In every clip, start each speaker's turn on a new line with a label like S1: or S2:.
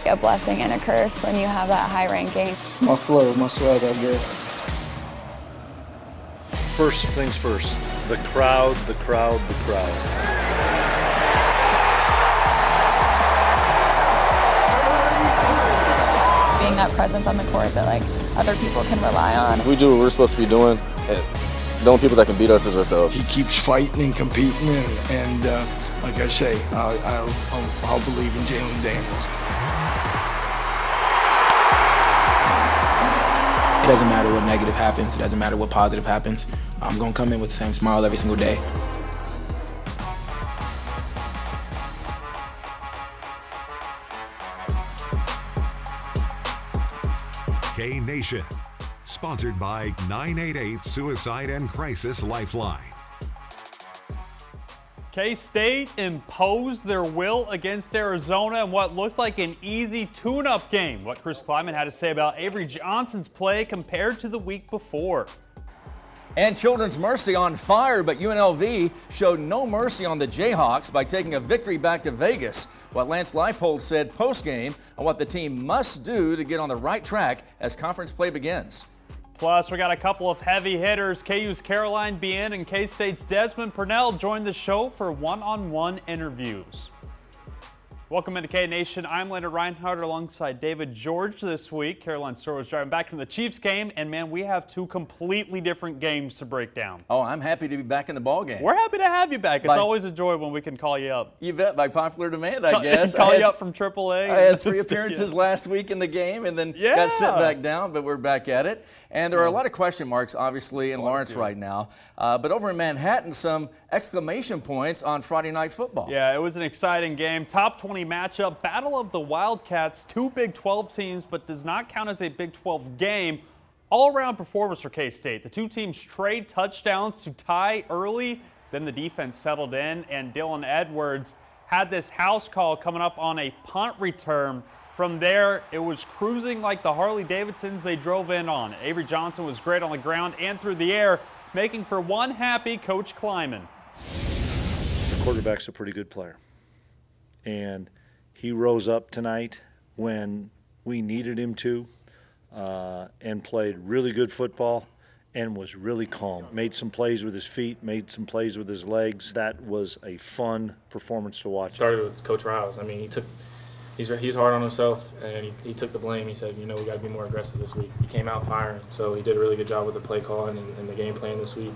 S1: A blessing and a curse when you have that high ranking.
S2: My flow, my swag, I guess.
S3: First things first, the crowd, the crowd, the crowd.
S1: Being that presence on the court that like other people can rely on.
S4: We do what we're supposed to be doing. The only people that can beat us is ourselves.
S2: He keeps fighting and competing, and like I say, I'll believe in Jalen Daniels.
S5: It doesn't matter what negative happens. It doesn't matter what positive happens. I'm going to come in with the same smile every single day.
S6: K-Nation, sponsored by 988 Suicide and Crisis Lifeline.
S7: K-State imposed their will against Arizona in what looked like an easy tune-up game. What Chris Kleiman had to say about Avery Johnson's play compared to the week before.
S8: And Children's Mercy on fire, but UNLV showed no mercy on the Jayhawks by taking a victory back to Vegas. What Lance Leipold said post-game on what the team must do to get on the right track as conference play begins.
S7: Plus, we got a couple of heavy hitters. KU's Caroline Bien and K-State's Desmond Purnell joined the show for one-on-one interviews. Welcome into K-Nation. I'm Leonard Reinhardt alongside David George this week. Caroline Store was driving back from the Chiefs game, and man, we have two completely different games to break down.
S8: Oh, I'm happy to be back in the ball game.
S7: We're happy to have you back. It's always a joy when we can call you up.
S8: You bet, by popular demand, I guess.
S7: Call you up from AAA.
S8: I had 3 appearances last week in the game and then got sent back down, but we're back at it. And there are a lot of question marks, obviously, in Lawrence right now. But over in Manhattan, some exclamation points on Friday Night Football.
S7: Yeah, it was an exciting game. Top 20 matchup, battle of the Wildcats, 2 Big 12 teams, but does not count as a Big 12 game. All-around performance for K-State. The two teams trade touchdowns to tie early. Then the defense settled in, and Dylan Edwards had this house call coming up on a punt return. From there, it was cruising like the Harley-Davidsons they drove in on. Avery Johnson was great on the ground and through the air, making for one happy Coach Kleiman.
S3: The quarterback's a pretty good player. And he rose up tonight when we needed him to and played really good football and was really calm. Made some plays with his feet, made some plays with his legs. That was a fun performance to watch.
S9: Started with Coach Riles. I mean, he's hard on himself, and he took the blame. He said, we got to be more aggressive this week. He came out firing, so he did a really good job with the play calling and the game plan this week.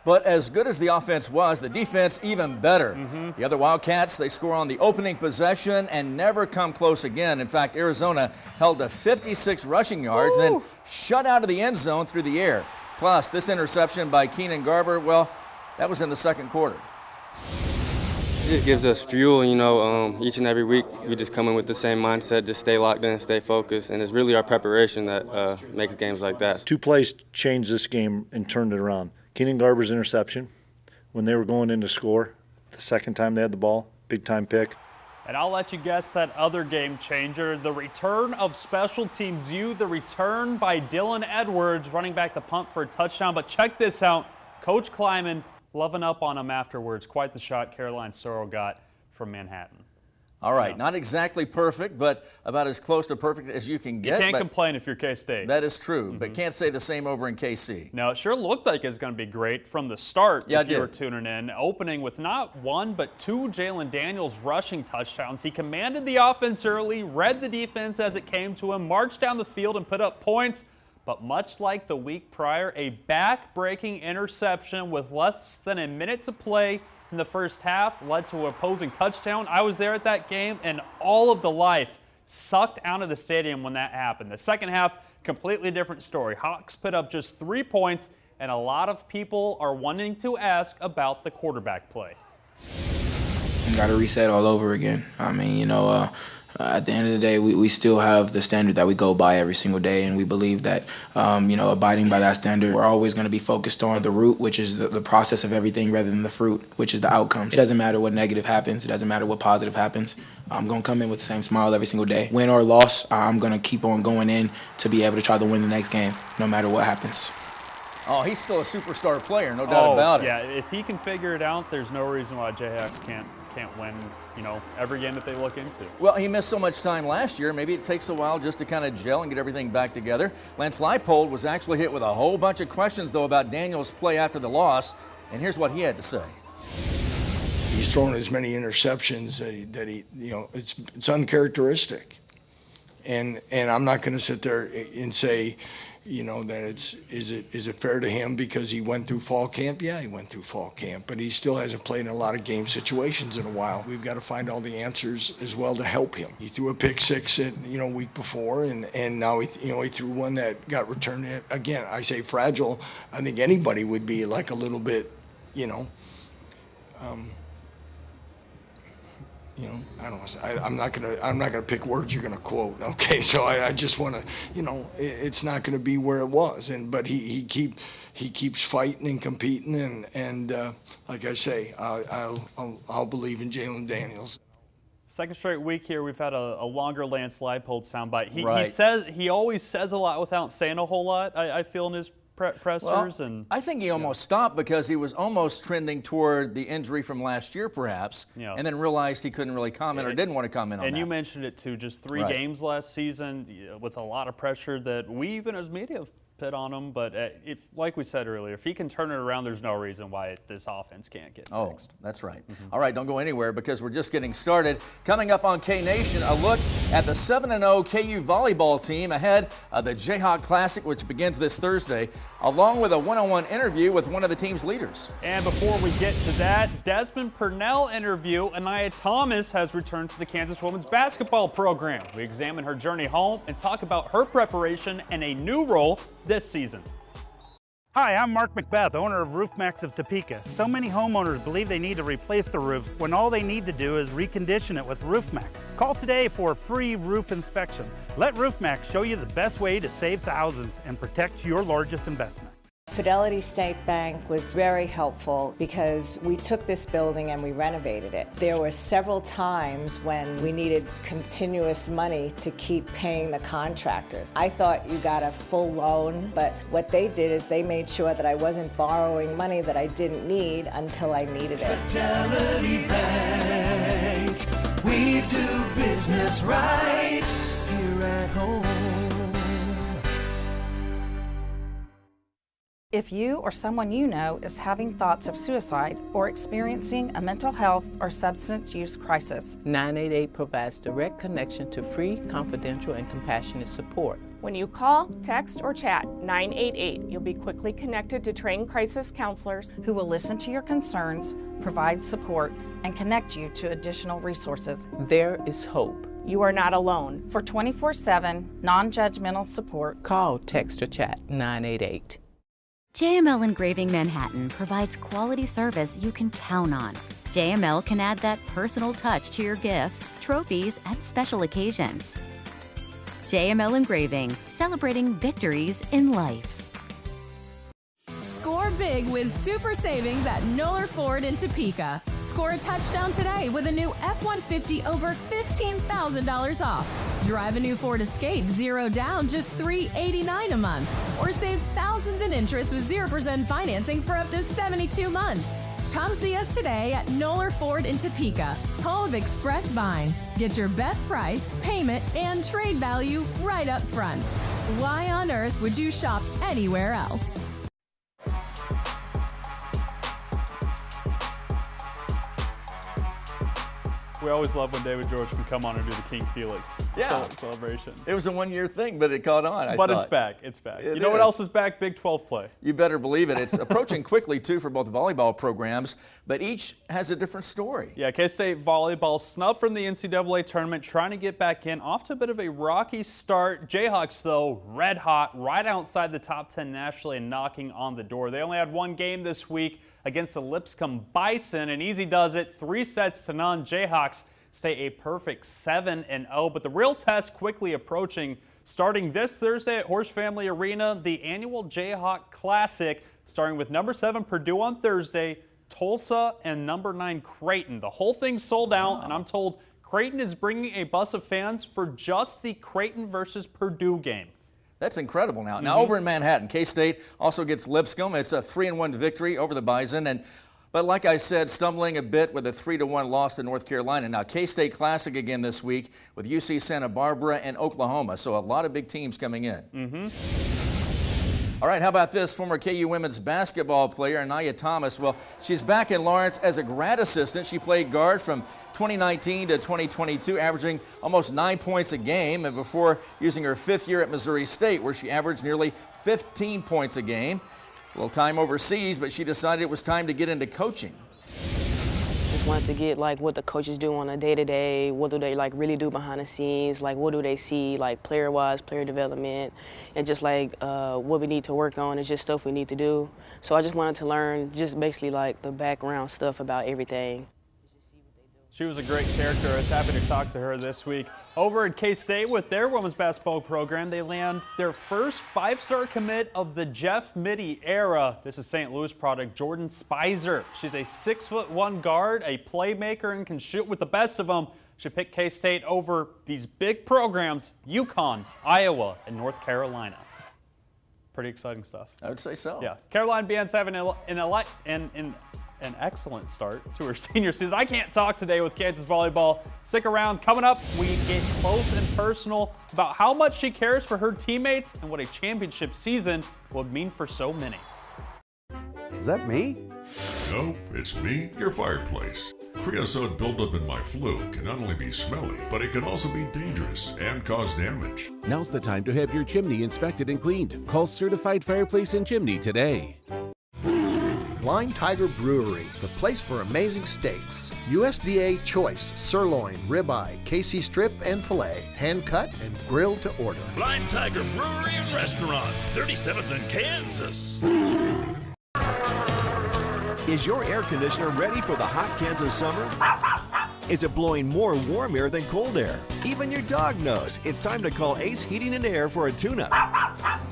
S8: But as good as the offense was, the defense even better. The other Wildcats, they score on the opening possession and never come close again. In fact, Arizona held to 56 rushing yards, then shut out of the end zone through the air. Plus, this interception by Keenan Garber, well, that was in the second quarter.
S10: It just gives us fuel, each and every week we just come in with the same mindset, just stay locked in, stay focused, and it's really our preparation that makes games like that.
S3: 2 plays changed this game and turned it around. Keenan Garber's interception when they were going in to score, the second time they had the ball, big-time pick.
S7: And I'll let you guess that other game changer, the return of special teams U, the return by Dylan Edwards, running back the punt for a touchdown. But check this out, Coach Kleiman loving up on him afterwards. Quite the shot Caroline Sorrell got from Manhattan.
S8: All right, not exactly perfect, but about as close to perfect as you can get.
S7: You can't complain if you're K-State.
S8: That is true, but can't say the same over in KC.
S7: No, it sure looked like it was going to be great from the start if you were tuning in. Opening with not 1 but 2 Jalen Daniels rushing touchdowns. He commanded the offense early, read the defense as it came to him, marched down the field and put up points. But much like the week prior, a back-breaking interception with less than a minute to play in the first half led to an opposing touchdown. I was there at that game, and all of the life sucked out of the stadium when that happened. The second half, completely different story. Hawks put up just 3 points, and a lot of people are wanting to ask about the quarterback play.
S5: Got to reset all over again. I mean, at the end of the day, we still have the standard that we go by every single day, and we believe that, abiding by that standard, we're always going to be focused on the root, which is the process of everything, rather than the fruit, which is the outcomes. It doesn't matter what negative happens. It doesn't matter what positive happens. I'm going to come in with the same smile every single day. Win or loss, I'm going to keep on going in to be able to try to win the next game, no matter what happens.
S8: Oh, he's still a superstar player, no doubt about it.
S7: Yeah, if he can figure it out, there's no reason why Jayhawks can't can't win, you know, every game that they look into.
S8: Well, he missed so much time last year. Maybe it takes a while just to kind of gel and get everything back together. Lance Leipold was actually hit with a whole bunch of questions, though, about Daniels' play after the loss. And here's what he had to say.
S2: He's thrown as many interceptions that he, you know, it's uncharacteristic. And I'm not going to sit there and say, you know, that is it fair to him because he went through fall camp? Yeah, he went through fall camp, but he still hasn't played in a lot of game situations in a while. We've got to find all the answers as well to help him. He threw a pick six week before, and now he threw one that got returned. Again, I say fragile. I think anybody would be like a little bit, I don't know. I'm not gonna pick words you're gonna quote. Okay, so I just want to, it's not gonna be where it was. But he keeps fighting and competing, and like I say, I'll believe in Jalen Daniels.
S7: Second straight week here, we've had a longer Lance Leipold soundbite.
S8: Right.
S7: He always says a lot without saying a whole lot. I feel in his pressers.
S8: Well, I think he almost stopped because he was almost trending toward the injury from last year, perhaps, and then realized he couldn't really comment or didn't want to comment on that.
S7: And you mentioned it too, just 3 games last season with a lot of pressure that we even as media have put on him. But if, like we said earlier, if he can turn it around, there's no reason why this offense can't get fixed.
S8: That's right. All right, don't go anywhere because we're just getting started. Coming up on K-Nation, a look at the 7-0 KU volleyball team ahead of the Jayhawk Classic, which begins this Thursday, along with a one-on-one interview with one of the team's leaders.
S7: And before we get to that, Desmond Purnell interview, Anaya Thomas has returned to the Kansas women's basketball program. We examine her journey home and talk about her preparation and a new role this season.
S11: Hi, I'm Mark Macbeth, owner of RoofMax of Topeka. So many homeowners believe they need to replace the roof when all they need to do is recondition it with RoofMax. Call today for a free roof inspection. Let RoofMax show you the best way to save thousands and protect your largest investment.
S12: Fidelity State Bank was very helpful because we took this building and we renovated it. There were several times when we needed continuous money to keep paying the contractors. I thought you got a full loan, but what they did is they made sure that I wasn't borrowing money that I didn't need until I needed it.
S13: Fidelity Bank, we do business right here at home.
S14: If you or someone you know is having thoughts of suicide or experiencing a mental health or substance use crisis,
S15: 988 provides direct connection to free, confidential, and compassionate support.
S16: When you call, text, or chat 988, you'll be quickly connected to trained crisis counselors
S14: who will listen to your concerns, provide support, and connect you to additional resources.
S15: There is hope.
S16: You are not alone.
S14: For 24/7, non-judgmental support,
S15: call, text, or chat 988.
S17: JML Engraving Manhattan provides quality service you can count on. JML can add that personal touch to your gifts, trophies, and special occasions. JML Engraving, celebrating victories in life.
S18: Score big with super savings at Noller Ford in Topeka. Score a touchdown today with a new F-150 over $15,000 off. Drive a new Ford Escape 0 down, just $389 a month. Or save thousands in interest with 0% financing for up to 72 months. Come see us today at Noller Ford in Topeka, home of Express Vine. Get your best price, payment, and trade value right up front. Why on earth would you shop anywhere else?
S7: We always love when David George can come on and do the King Felix celebration.
S8: It was a one-year thing, but it caught on.
S7: But it's back. It's back. You know what else is back? Big 12 play.
S8: You better believe it. It's approaching quickly, too, for both volleyball programs, but each has a different story.
S7: Yeah, K-State volleyball snubbed from the NCAA tournament, trying to get back in. Off to a bit of a rocky start. Jayhawks, though, red hot, right outside the top 10 nationally and knocking on the door. They only had one game this week against the Lipscomb Bison, and easy does it, 3 sets to none. Jayhawks stay a perfect 7-0, but the real test quickly approaching. Starting this Thursday at Horse Family Arena, the annual Jayhawk Classic, starting with number 7 Purdue on Thursday, Tulsa, and number 9 Creighton. The whole thing's sold out, and I'm told Creighton is bringing a bus of fans for just the Creighton versus Purdue game.
S8: That's incredible now. Now over in Manhattan, K-State also gets Lipscomb. It's a 3-1 victory over the Bison. But But like I said, stumbling a bit with a 3-1 loss to North Carolina. Now K-State Classic again this week with UC Santa Barbara and Oklahoma. So a lot of big teams coming in. All right, how about this? Former KU women's basketball player, Anaya Thomas. Well, she's back in Lawrence as a grad assistant. She played guard from 2019 to 2022, averaging almost 9 points a game, and before using her 5th year at Missouri State, where she averaged nearly 15 points a game. A little time overseas, but she decided it was time to get into coaching.
S19: Just wanted to get like what the coaches do on a day-to-day, what do they like really do behind the scenes, like what do they see like player-wise, player development, and just like what we need to work on is just stuff we need to do. So I just wanted to learn just basically like the background stuff about everything.
S7: She was a great character. I was happy to talk to her this week. Over at K-State with their women's basketball program, they land their first 5-star commit of the Jeff Mittie era. This is St. Louis product Jordan Spicer. She's a 6'1" guard, a playmaker, and can shoot with the best of them. She picked K-State over these big programs, UConn, Iowa, and North Carolina. Pretty exciting stuff.
S8: I would say so.
S7: Yeah. Caroline Behan's having an excellent start to her senior season. I can't talk today with Kansas volleyball. Stick around. Coming up, we get close and personal about how much she cares for her teammates and what a championship season would mean for so many.
S20: Is that me?
S21: No, it's me, your fireplace. Creosote buildup in my flue can not only be smelly, but it can also be dangerous and cause damage.
S20: Now's the time to have your chimney inspected and cleaned. Call Certified Fireplace and Chimney today.
S22: Blind Tiger Brewery, the place for amazing steaks. USDA choice, sirloin, ribeye, KC strip, and filet. Hand cut and grilled to order.
S23: Blind Tiger Brewery and Restaurant, 37th in Kansas.
S24: Is your air conditioner ready for the hot Kansas summer? Is it blowing more warm air than cold air? Even your dog knows. It's time to call Ace Heating and Air for a tune-up.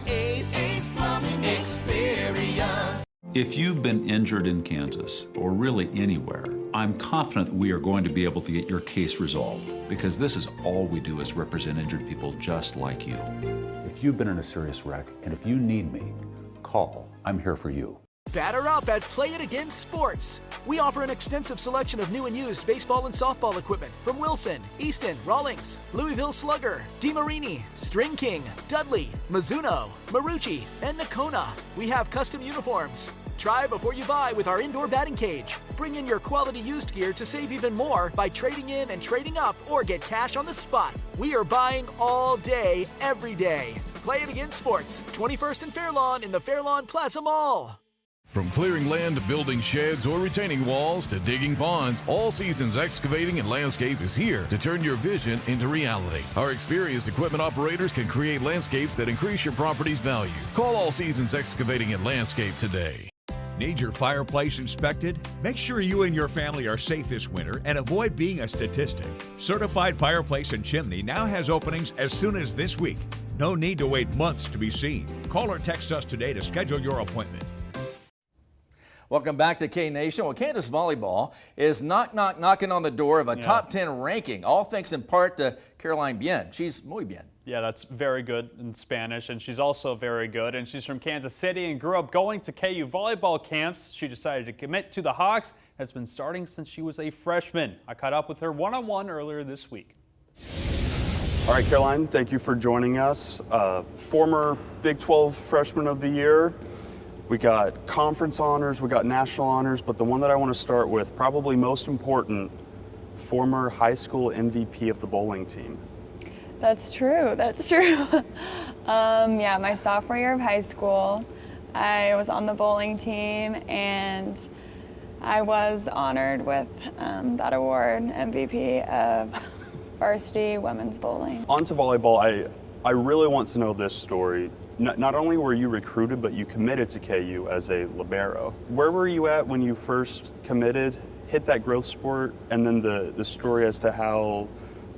S13: Ace Plumbing Experience.
S25: If you've been injured in Kansas, or really anywhere, I'm confident we are going to be able to get your case resolved, because this is all we do is represent injured people just like you.
S26: If you've been in a serious wreck, and if you need me, call. I'm here for you.
S27: Batter up at Play It Again Sports. We offer an extensive selection of new and used baseball and softball equipment from Wilson, Easton, Rawlings, Louisville Slugger, DeMarini, String King, Dudley, Mizuno, Marucci, and Nakona. We have custom uniforms. Try before you buy with our indoor batting cage. Bring in your quality used gear to save even more by trading in and trading up or get cash on the spot. We are buying all day, every day. Play It Again Sports, 21st and Fairlawn in the Fairlawn Plaza Mall.
S28: From clearing land to building sheds or retaining walls to digging ponds, All Seasons Excavating and Landscape is here to turn your vision into reality. Our experienced equipment operators can create landscapes that increase your property's value. Call All Seasons Excavating and Landscape today.
S29: Need your fireplace inspected? Make sure you and your family are safe this winter and avoid being a statistic. Certified Fireplace and Chimney now has openings as soon as this week. No need to wait months to be seen. Call or text us today to schedule your appointment.
S8: Welcome back to K-Nation. Well, Kansas volleyball is knocking on the door of a top 10 ranking, all thanks in part to Caroline Bien. She's muy bien.
S7: Yeah, that's very good in Spanish, and she's also very good. And she's from Kansas City and grew up going to KU volleyball camps. She decided to commit to the Hawks, has been starting since she was a freshman. I caught up with her one-on-one earlier this week.
S30: All right, Caroline, thank you for joining us. Former Big 12 Freshman of the Year. We got conference honors, we got national honors, but the one that I want to start with, probably most important, former high school MVP of the bowling team.
S1: That's true. That's true. Yeah, my sophomore year of high school, I was on the bowling team and I was honored with that award, MVP of varsity women's bowling.
S30: On to volleyball, I really want to know this story. Not only were you recruited, but you committed to KU as a libero. Where were you at when you first committed, hit that growth spurt, and then the story as to how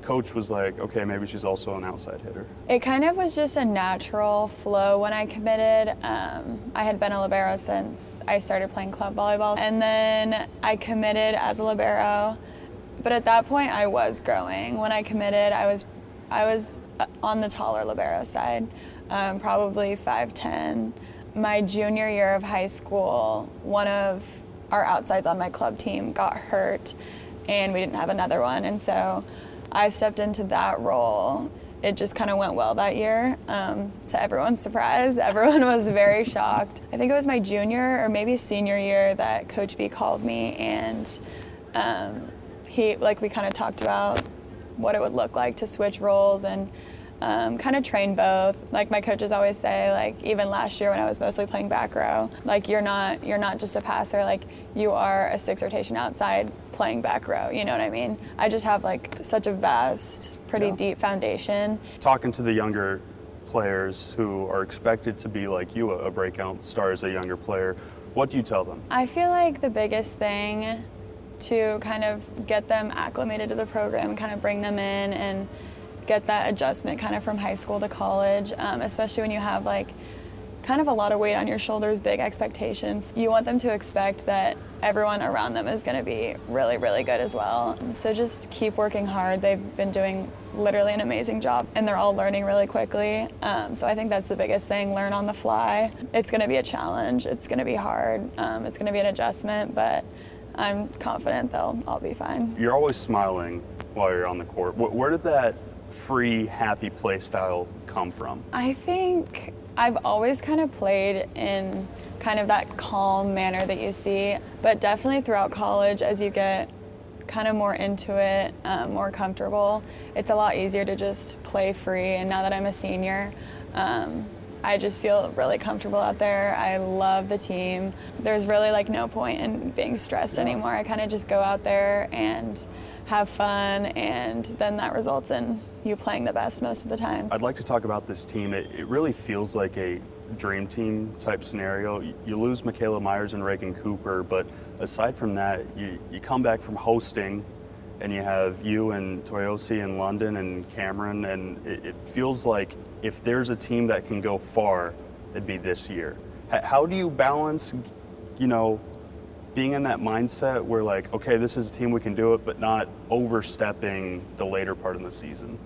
S30: coach was like, okay, maybe she's also an outside hitter?
S1: It kind of was just a natural flow when I committed. I had been a libero since I started playing club volleyball, and then I committed as a libero. But at that point, I was growing. When I committed, I was on the taller libero side, probably 5'10". My junior year of high school, one of our outsides on my club team got hurt and we didn't have another one. And so I stepped into that role. It just kind of went well that year. To everyone's surprise, everyone was very shocked. I think it was my junior or maybe senior year that Coach B called me, and we kind of talked about what it would look like to switch roles and kind of train both. Like my coaches always say, like even last year when I was mostly playing back row, like you're not just a passer, like you are a 6 rotation outside playing back row, you know what I mean? I just have like such a vast, pretty deep foundation.
S30: Talking to the younger players who are expected to be like you, a breakout star as a younger player, what do you tell them?
S1: I feel like the biggest thing to kind of get them acclimated to the program, kind of bring them in and get that adjustment kind of from high school to college, especially when you have like kind of a lot of weight on your shoulders, big expectations. You want them to expect that everyone around them is going to be really, really good as well. So just keep working hard. They've been doing literally an amazing job and they're all learning really quickly. So I think that's the biggest thing, learn on the fly. It's going to be a challenge. It's going to be hard. It's going to be an adjustment, but I'm confident they'll all be fine.
S30: You're always smiling while you're on the court. Where did that free, happy play style come from?
S1: I think I've always kind of played in kind of that calm manner that you see, but definitely throughout college as you get kind of more into it, more comfortable, it's a lot easier to just play free. And now that I'm a senior, I just feel really comfortable out there. I love the team. There's really like no point in being stressed anymore. I kind of just go out there and have fun, and then that results in you playing the best most of the time.
S30: I'd like to talk about this team. It really feels like a dream team type scenario. You lose Michaela Myers and Reagan Cooper, but aside from that, you come back from hosting and you have you and Toyosi in London and Cameron, and it feels like if there's a team that can go far, it'd be this year. How do you balance, being in that mindset where like, okay, this is a team we can do it, but not overstepping the later part of the season?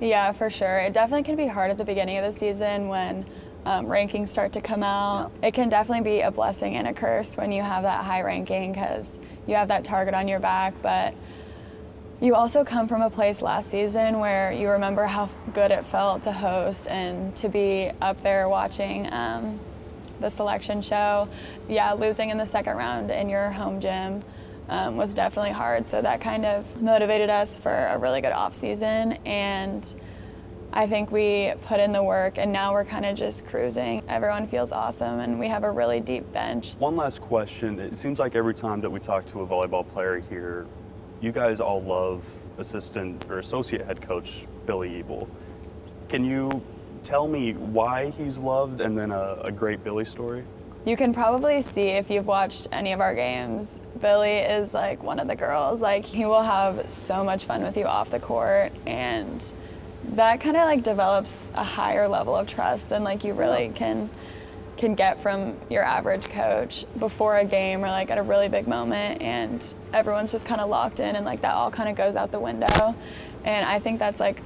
S1: Yeah, for sure. It definitely can be hard at the beginning of the season when rankings start to come out. Yeah. It can definitely be a blessing and a curse when you have that high ranking because you have that target on your back, but you also come from a place last season where you remember how good it felt to host and to be up there watching the selection show. Yeah, losing in the second round in your home gym was definitely hard, so that kind of motivated us for a really good off season, and I think we put in the work and now we're kind of just cruising. Everyone feels awesome and we have a really deep bench.
S30: One last question. It seems like every time that we talk to a volleyball player here, you guys all love assistant or associate head coach Billy Ebel. Can you tell me why he's loved and then a great Billy story?
S1: You can probably see if you've watched any of our games, Billy is like one of the girls. Like he will have so much fun with you off the court, and that kind of like develops a higher level of trust than like you really can get from your average coach before a game or like at a really big moment, and everyone's just kind of locked in and like that all kind of goes out the window. And I think that's like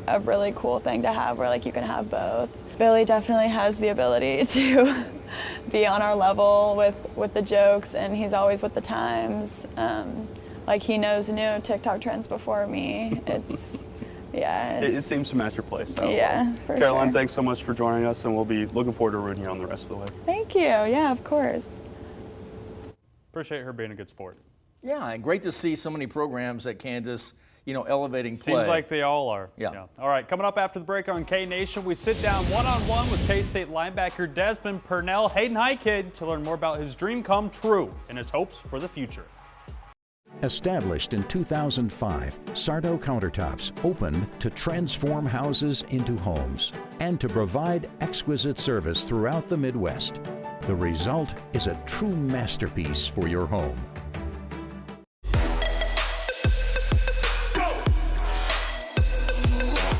S1: a really cool thing to have where like you can have both. Billy definitely has the ability to be on our level with the jokes, and he's always with the times. Like he knows new TikTok trends before me. Yeah.
S30: It seems to match your play style.
S1: Yeah, for
S30: Caroline,
S1: sure.
S30: thanks so much for joining us, and we'll be looking forward to rooting you on the rest of the way.
S1: Thank you. Yeah, of course.
S7: Appreciate her being a good sport.
S8: Yeah, and great to see so many programs at Kansas, elevating play.
S7: Seems like they all are.
S8: Yeah.
S7: All right, coming up after the break on K-Nation, we sit down one-on-one with K-State linebacker Desmond Purnell. Hayden High Kid to learn more about his dream come true and his hopes for the future.
S2: Established in 2005, Sardo Countertops opened to transform houses into homes and to provide exquisite service throughout the Midwest. The result is a true masterpiece for your home.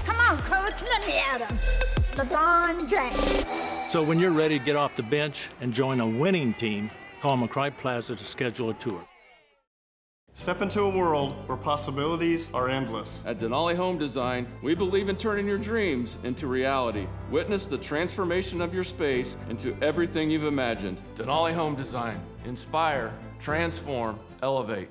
S3: Come on, Coach, let me at him. LeBron James.
S4: So when you're ready to get off the bench and join a winning team, call McCry Plaza to schedule a tour.
S5: Step into a world where possibilities are endless.
S6: At Denali Home Design, we believe in turning your dreams into reality. Witness the transformation of your space into everything you've imagined. Denali Home Design, inspire, transform, elevate.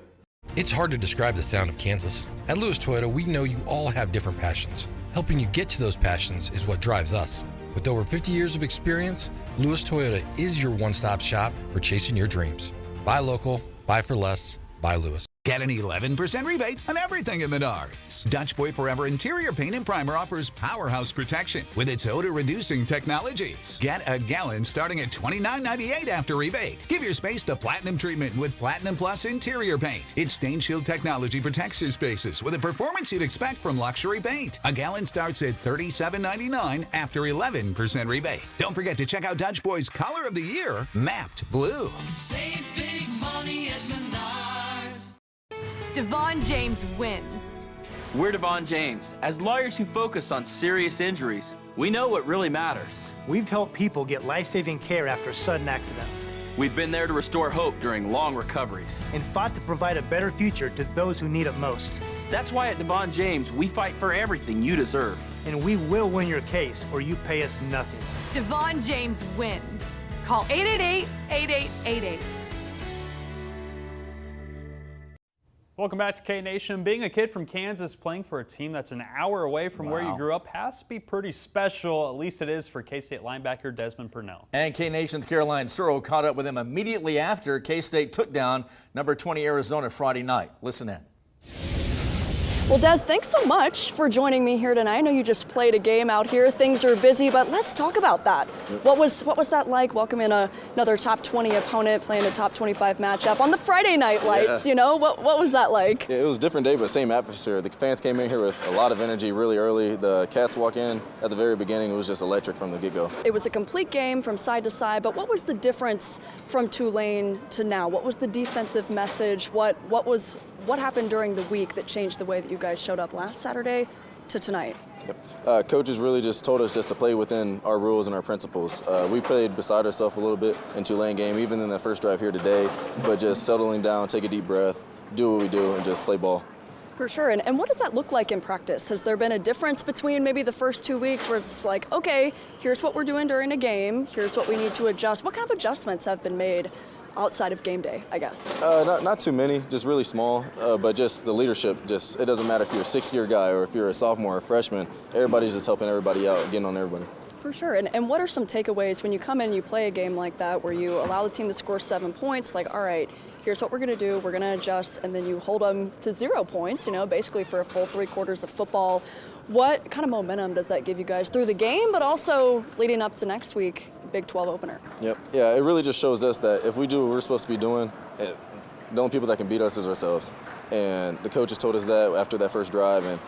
S9: It's hard to describe the sound of Kansas. At Lewis Toyota, we know you all have different passions. Helping you get to those passions is what drives us. With over 50 years of experience, Lewis Toyota is your one-stop shop for chasing your dreams. Buy local, buy for less, buy Lewis.
S10: Get an 11% rebate on everything at Menards. Dutch Boy Forever Interior Paint and Primer offers powerhouse protection with its odor-reducing technologies. Get a gallon starting at $29.98 after rebate. Give your space to Platinum treatment with Platinum Plus Interior Paint. Its Stain Shield technology protects your spaces with a performance you'd expect from luxury paint. A gallon starts at $37.99 after 11% rebate. Don't forget to check out Dutch Boy's Color of the Year, Mapped Blue.
S13: Save big money at Menards.
S11: Devon James wins.
S12: We're Devon James. As lawyers who focus on serious injuries, we know what really matters.
S14: We've helped people get life-saving care after sudden accidents.
S12: We've been there to restore hope during long recoveries.
S14: And fought to provide a better future to those who need it most.
S12: That's why at Devon James, we fight for everything you deserve.
S14: And we will win your case, or you pay us nothing.
S11: Devon James wins. Call 888-8888.
S7: Welcome back to K-Nation. Being a kid from Kansas playing for a team that's an hour away from where you grew up has to be pretty special. At least it is for K-State linebacker Desmond Purnell.
S8: And K-Nation's Caroline Searle caught up with him immediately after K-State took down number 20 Arizona Friday night. Listen in.
S15: Well, Des, thanks so much for joining me here tonight. I know you just played a game out here. Things are busy, but let's talk about that. What was that like, welcoming another top 20 opponent, playing a top 25 matchup on the Friday night lights, you know? What was that like?
S16: Yeah, it was a different day, but same atmosphere. The fans came in here with a lot of energy really early. The Cats walk in at the very beginning. It was just electric from the get-go.
S15: It was a complete game from side to side, but what was the difference from Tulane to now? What was the defensive message? What happened during the week that changed the way that you guys showed up last Saturday to tonight?
S16: Yep. Coaches really just told us just to play within our rules and our principles. We played beside ourselves a little bit in Tulane game, even in the first drive here today, but just settling down, take a deep breath, do what we do, and just play ball.
S15: For sure. And what does that look like in practice? Has there been a difference between maybe the first 2 weeks where it's like, okay, here's what we're doing during a game, here's what we need to adjust? What kind of adjustments have been made outside of game day, I guess?
S16: Not too many, just really small, but just the leadership, it doesn't matter if you're a sixth-year guy or if you're a sophomore or a freshman, everybody's just helping everybody out, getting on everybody.
S15: For sure. And what are some takeaways when you come in and you play a game like that where you allow the team to score 7 points, like, all right, here's what we're going to do, we're going to adjust, and then you hold them to 0 points, basically for a full 3 quarters of football. What kind of momentum does that give you guys through the game, but also leading up to next week, Big 12 opener?
S16: Yep. Yeah, it really just shows us that if we do what we're supposed to be doing, the only people that can beat us is ourselves. And the coaches told us that after that first drive, and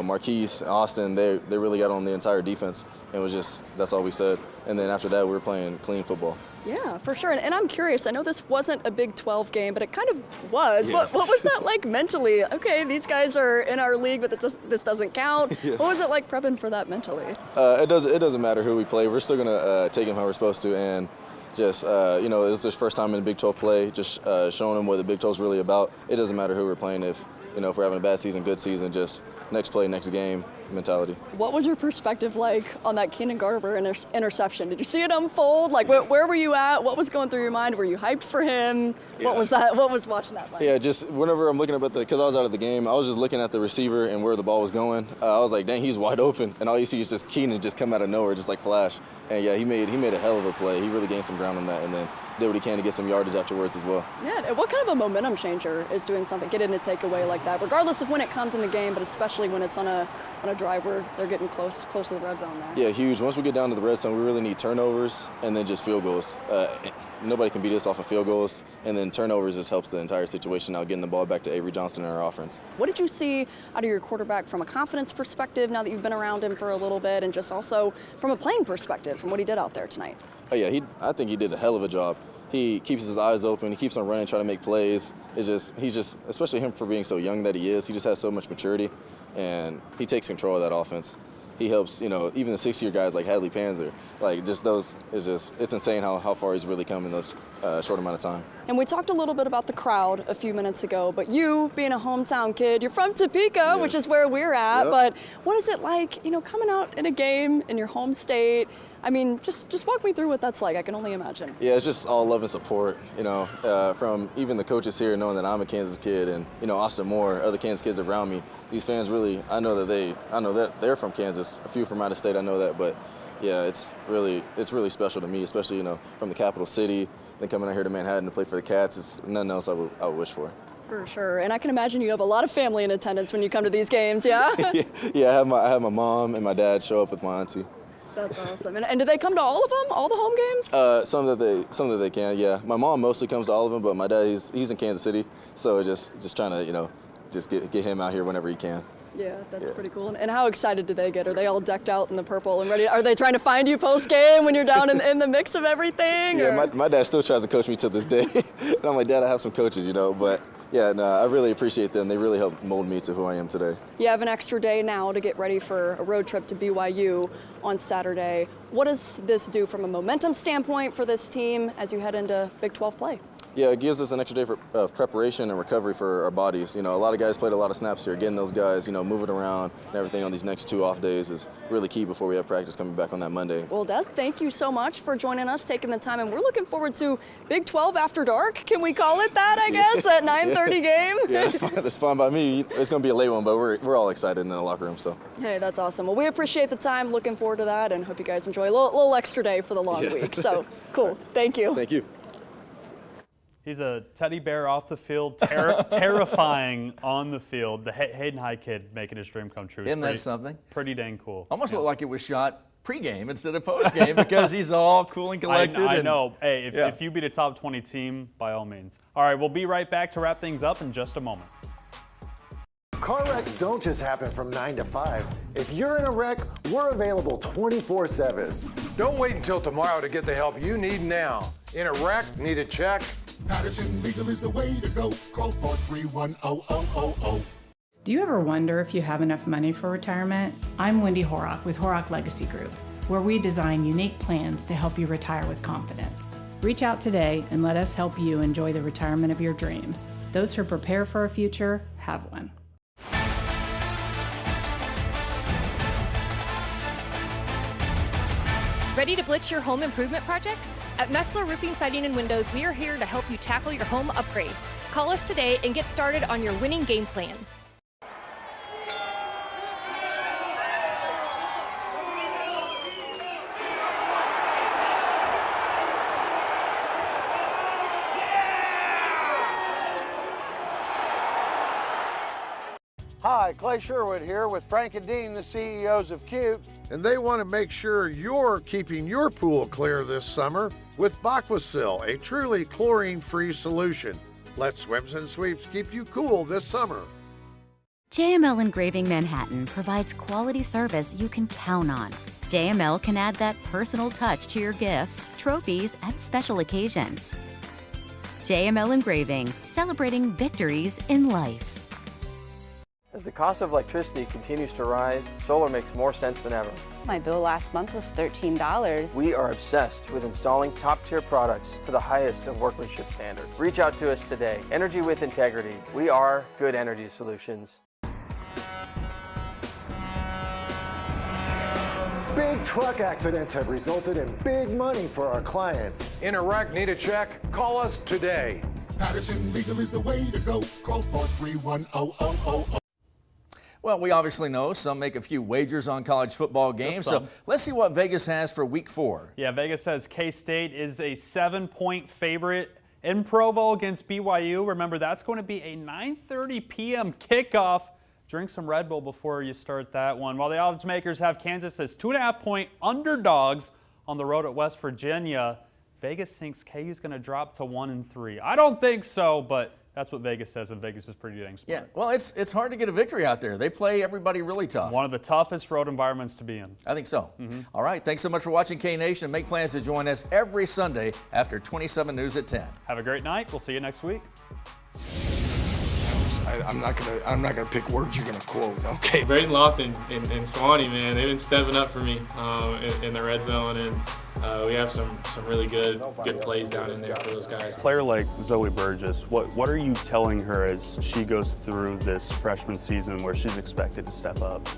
S16: Marquise, Austin, they really got on the entire defense. It was just, that's all we said. And then after that, we were playing clean football.
S15: Yeah, for sure. And I'm curious, I know this wasn't a Big 12 game, but it kind of was. Yeah. What was that like mentally? Okay, these guys are in our league, but this doesn't count. Yeah. What was it like prepping for that mentally?
S16: It doesn't matter who we play. We're still going to take them how we're supposed to. And just, it was his first time in Big 12 play, just showing him what the Big 12 is really about. It doesn't matter who we're playing. If we're having a bad season, good season, just next play, next game mentality. What
S15: was your perspective like on that Keenan Garber interception? Did you see it unfold? Like, where were you at? What was going through your mind? Were you hyped for him? Yeah. What was that? What was watching that like?
S16: Yeah, just whenever I'm looking up because I was out of the game, I was just looking at the receiver and where the ball was going. I was like, dang, he's wide open. And all you see is just Keenan just come out of nowhere, just like flash. And yeah, he made a hell of a play. He really gained some ground on that, and then did what he can to get some yardage afterwards as well. Yeah,
S15: and what kind of a momentum changer is doing something, getting a takeaway like that, regardless of when it comes in the game, but especially when it's on a drive where they're getting close to the red zone there?
S16: Yeah, huge. Once we get down to the red zone, we really need turnovers and then just field goals. Nobody can beat us off of field goals, and then turnovers just helps the entire situation now, getting the ball back to Avery Johnson in our offense.
S15: What did you see out of your quarterback from a confidence perspective now that you've been around him for a little bit, and just also from a playing perspective from what he did out there tonight?
S16: Oh yeah, I think he did a hell of a job. He keeps his eyes open. He keeps on running, trying to make plays. He's just, especially him for being so young that he is, he just has so much maturity, and he takes control of that offense. He helps, even the 6-year guys like Hadley Panzer, like just those, it's insane how far he's really come in those short amount of time.
S15: And we talked a little bit about the crowd a few minutes ago, but you being a hometown kid, you're from Topeka, which is where we're at, but what is it like, coming out in a game in your home state? I mean, just walk me through what that's like. I can only imagine.
S16: Yeah, it's just all love and support, you know, from even the coaches here knowing that I'm a Kansas kid and, you know, Austin Moore, other Kansas kids around me. These fans really, I know that they're from Kansas, a few from out of state, I know that, but yeah, it's really special to me, especially, you know, from the capital city, then coming out here to Manhattan to play for the Cats. It's nothing else I would wish for.
S15: For sure, and I can imagine you have a lot of family in attendance when you come to these games, yeah?
S16: Yeah, I have my mom and my dad show up with my auntie.
S15: That's awesome. And do they come to all of them, all the home games?
S16: Some that they can, yeah. My mom mostly comes to all of them, but my dad, he's in Kansas City, so just trying to, you know, just get him out here whenever he can.
S15: Yeah, that's pretty cool. And how excited do they get? Are they all decked out in the purple and ready? Are they trying to find you post-game when you're down in the mix of everything?
S16: Yeah, my dad still tries to coach me to this day. And I'm like, Dad, I have some coaches, you know, but yeah, no, I really appreciate them. They really helped mold me to who I am today.
S15: You have an extra day now to get ready for a road trip to BYU on Saturday. What does this do from a momentum standpoint for this team as you head into Big 12 play?
S16: Yeah, it gives us an extra day of preparation and recovery for our bodies. You know, a lot of guys played a lot of snaps here. Getting those guys, you know, moving around and everything on these next 2 off days is really key before we have practice coming back on that Monday.
S15: Well, Des, thank you so much for joining us, taking the time, and we're looking forward to Big 12 After Dark. Can we call it that, I guess, at 9:30 game?
S16: Yeah, that's fine by me. It's going to be a late one, but we're all excited in the locker room, so.
S15: Hey, that's awesome. Well, we appreciate the time, looking forward to that, and hope you guys enjoy a little extra day for the long week. So, cool. Thank you.
S16: Thank you.
S7: He's a teddy bear off the field, terrifying on the field. The Hayden High kid making his dream come true.
S8: Isn't that something?
S7: Pretty dang cool.
S8: Almost looked like it was shot pre-game instead of post-game because he's all cool and collected.
S7: I know. Hey, if you beat a top 20 team, by all means. All right, we'll be right back to wrap things up in just a moment.
S17: Car wrecks don't just happen from 9 to 5. If you're in a wreck, we're available 24/7.
S18: Don't wait until tomorrow to get the help you need now. In a wreck, need a check?
S19: Patterson Legal is the way to go. Call 431-0000.
S20: Do you ever wonder if you have enough money for retirement? I'm Wendy Horrock with Horrock Legacy Group, where we design unique plans to help you retire with confidence. Reach out today and let us help you enjoy the retirement of your dreams. Those who prepare for a future have one.
S21: Ready to blitz your home improvement projects? At Messler Roofing, Siding, and Windows, we are here to help you tackle your home upgrades. Call us today and get started on your winning game plan.
S22: Hi, Clay Sherwood here with Frank and Dean, the CEOs of Cube.
S18: And they want to make sure you're keeping your pool clear this summer with Aquasil, a truly chlorine-free solution. Let swims and sweeps keep you cool this summer.
S21: JML Engraving Manhattan provides quality service you can count on. JML can add that personal touch to your gifts, trophies, and special occasions. JML Engraving, celebrating victories in life.
S23: As the cost of electricity continues to rise, solar makes more sense than ever.
S24: My bill last month was $13.
S23: We are obsessed with installing top-tier products to the highest of workmanship standards. Reach out to us today. Energy with integrity. We are Good Energy Solutions.
S17: Big truck accidents have resulted in big money for our clients.
S18: In a wreck, need a check? Call us today.
S19: Patterson Legal is the way to go. Call 431-0000.
S8: Well, we obviously know some make a few wagers on college football games, so let's see what Vegas has for Week 4.
S7: Yeah, Vegas says K-State is a 7-point favorite in Provo against BYU. Remember, that's going to be a 9:30 p.m. kickoff. Drink some Red Bull before you start that one. While the odds makers have Kansas as 2.5-point underdogs on the road at West Virginia, Vegas thinks KU's going to drop to 1-3. I don't think so, but that's what Vegas says, and Vegas is pretty dang smart.
S8: Yeah, well, it's hard to get a victory out there. They play everybody really tough.
S7: One of the toughest road environments to be in.
S8: I think so. All right, thanks so much for watching K-Nation. Make plans to join us every Sunday after 27 News at 10.
S7: Have a great night. We'll see you next week.
S25: I'm not gonna pick words you're gonna quote. Okay.
S26: Braden Loft and Swanee, man, they've been stepping up for me in the red zone, and we have some really good plays down in there for those guys.
S30: A player like Zoe Burgess, what are you telling her as she goes through this freshman season where she's expected to step up?